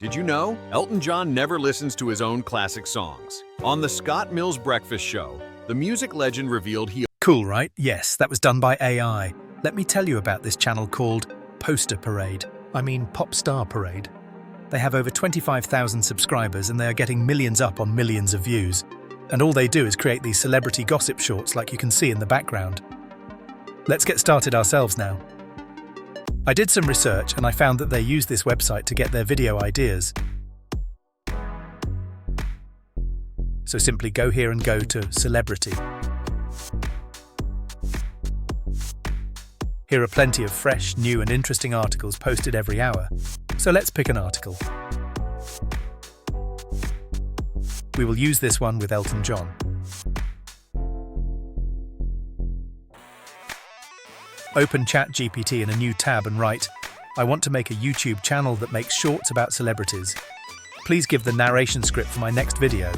Did you know Elton John never listens to his own classic songs? On the Scott Mills Breakfast Show, the music legend revealed he... Cool, right? Yes, that was done by AI. Let me tell you about this channel called Poster Parade. Pop Star Parade. They have over 25,000 subscribers and they are getting millions upon millions of views. And all they do is create these celebrity gossip shorts like you can see in the background. Let's get started ourselves now. I did some research and I found that they use this website to get their video ideas. So simply go here and go to Celebrity. Here are plenty of fresh, new and interesting articles posted every hour. So let's pick an article. We will use this one with Elton John. Open ChatGPT in a new tab and write, "I want to make a YouTube channel that makes shorts about celebrities. Please give the narration script for my next video.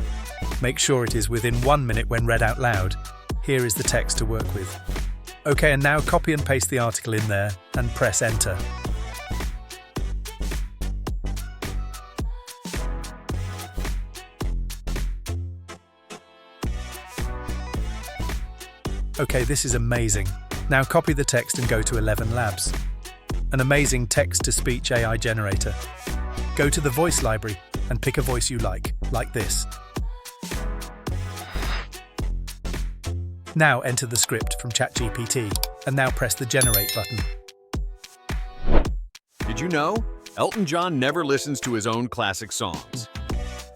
Make sure it is within 1 minute when read out loud. Here is the text to work with." Okay, and now copy and paste the article in there and press enter. Okay, this is amazing. Now copy the text and go to 11 Labs, an amazing text-to-speech AI generator. Go to the voice library and pick a voice you like this. Now enter the script from ChatGPT and now press the generate button. Did you know Elton John never listens to his own classic songs?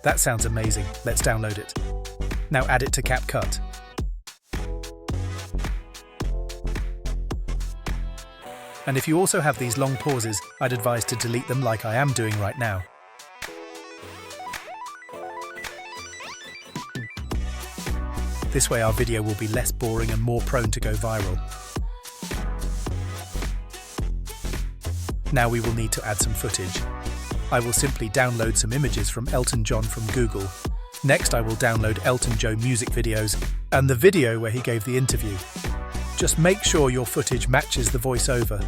That sounds amazing. Let's download it. Now add it to CapCut. And if you also have these long pauses, I'd advise to delete them like I am doing right now. This way our video will be less boring and more prone to go viral. Now we will need to add some footage. I will simply download some images from Elton John from Google. Next I will download Elton John music videos and the video where he gave the interview. Just make sure your footage matches the voiceover.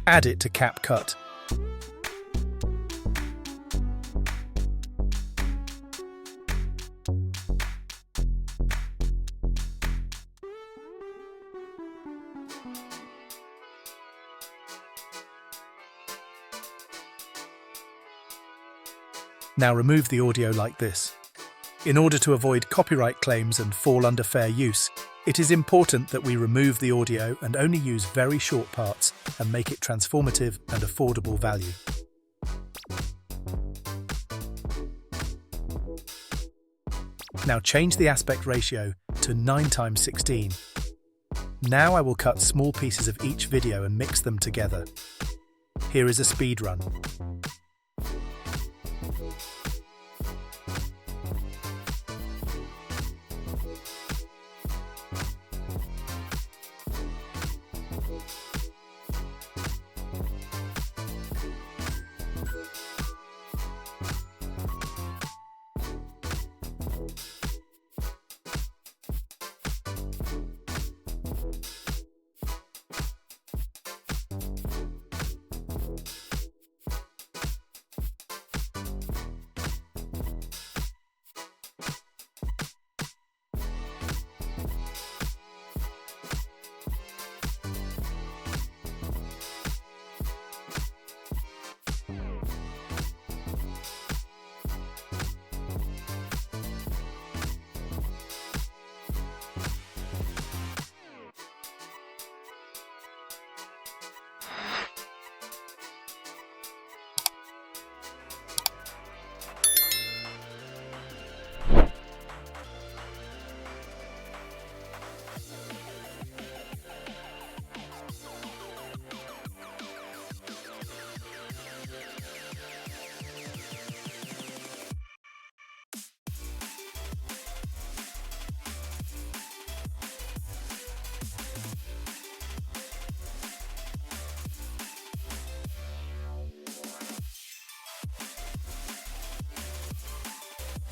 Add it to CapCut. Now remove the audio like this. In order to avoid copyright claims and fall under fair use, it is important that we remove the audio and only use very short parts and make it transformative and affordable value. Now change the aspect ratio to 9:16. Now I will cut small pieces of each video and mix them together. Here is a speed run.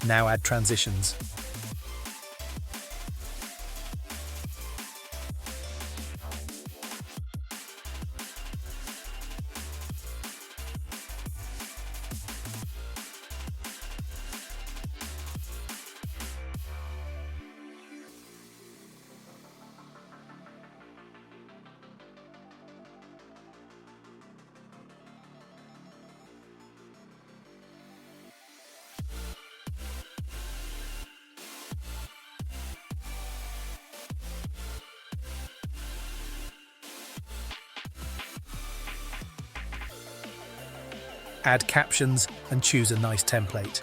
Now add transitions. Add captions and choose a nice template.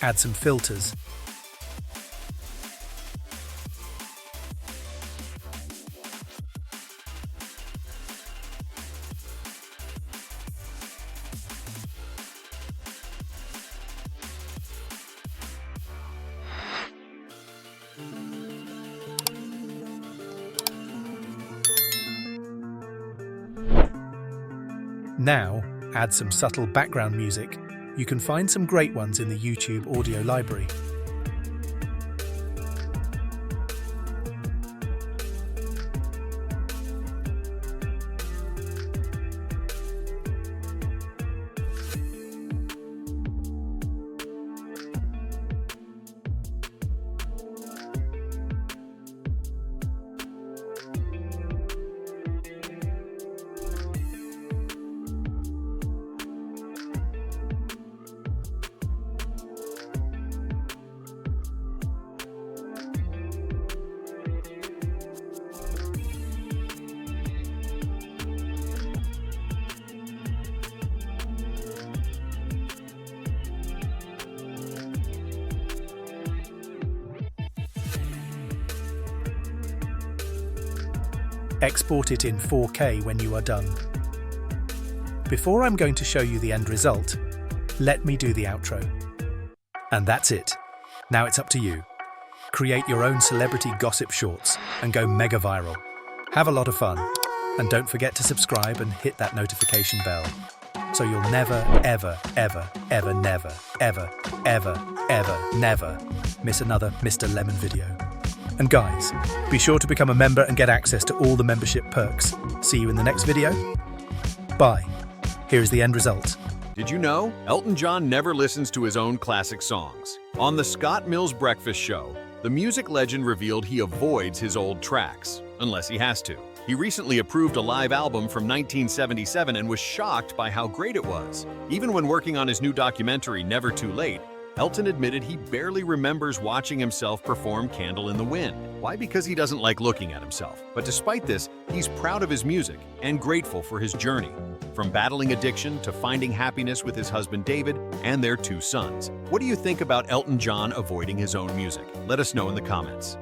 Add some filters. Now, add some subtle background music. You can find some great ones in the YouTube audio library. Export it in 4K when you are done. Before I'm going to show you the end result, let me do the outro. And that's it. Now it's up to you. Create your own celebrity gossip shorts and go mega viral. Have a lot of fun. And don't forget to subscribe and hit that notification bell, so you'll never, ever, ever, ever, never, ever, ever, ever, never miss another Mr. Lemon video. And guys, be sure to become a member and get access to all the membership perks. See you in the next video. Bye. Here is the end result. Did you know Elton John never listens to his own classic songs? On the Scott Mills Breakfast Show, the music legend revealed he avoids his old tracks, unless he has to. He recently approved a live album from 1977 and was shocked by how great it was. Even when working on his new documentary, Never Too Late, Elton admitted he barely remembers watching himself perform Candle in the Wind. Why? Because he doesn't like looking at himself. But despite this, he's proud of his music and grateful for his journey, from battling addiction to finding happiness with his husband David and their 2 sons. What do you think about Elton John avoiding his own music? Let us know in the comments.